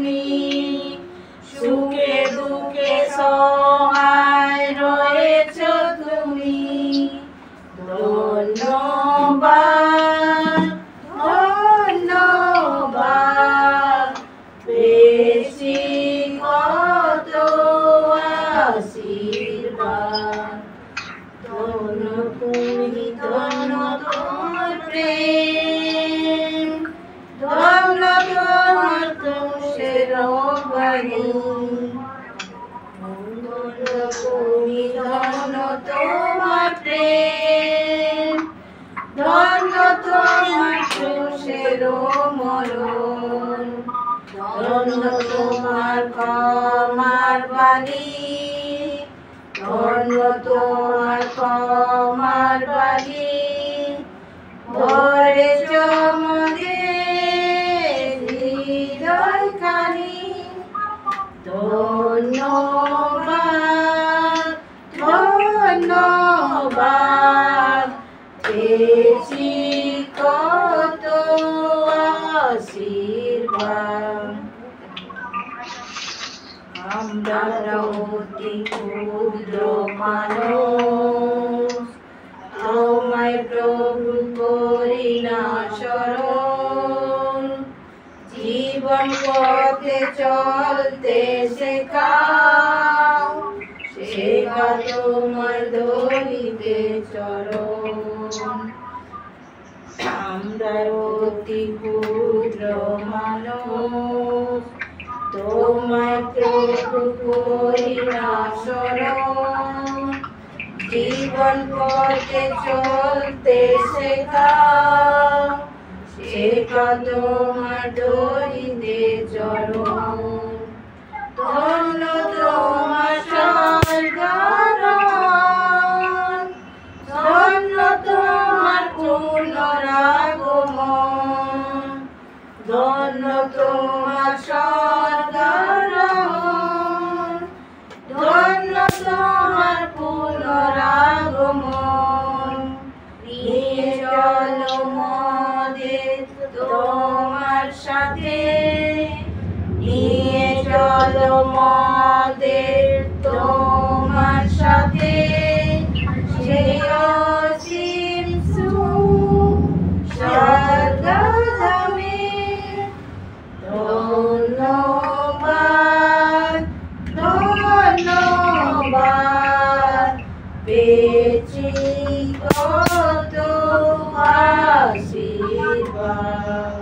তুমি, সুখে দুঃখে সহায় রয়েছো তুমি। ধন্যবাদ ধন্যবাদ, বেশি কত আশীর্বাদ। ধন্য তুমি, ধন্য তোমার প্রেম, ধন্য তোমার ক্রুশের বাণী। ধন্য তুমি, ধন্য তোমার প্রেম, ধন্য তোমার ক্রুশের মরণ। ধন্য তোমার ক্ষমার বাণী, ধন্য তোমার ক্ষমার বাণী। ভরেছ মোদের হৃদয়খানি। ধন্যবাদ ধন্যবাদ, পেয়েছি কত আশীর্বাদ। আমরা অতি ক্ষুদ্র মানুষ, তোমায় প্রভু করি না স্মরণ। জীবন পথে চলতে শেখাও, শেখা তোমার ধরিতে চরণ। আমরা অতি ক্ষুদ্র মানুষ, তোমায় প্রভু করি না স্মরণ। জীবন পথে চলতে শেখাও, শেখা তোমার ধরিতে চরণ। ধন্য তোমার স্বর্গারোহণ, ধন্য তোমার পুনরাগমন। ধন্য তোমার স্বর্গারোহণ, ধন্য তোমার পুনরাগমন। নিয়ে চলো মোদের তোমার সাথে, নিয়ে চলো মোদের তোমার সাথে। সেই অসীম সুখ স্বর্গধামে। ধন্যবাদ ধন্যবাদ, পেয়েছি কত আশীর্বাদ।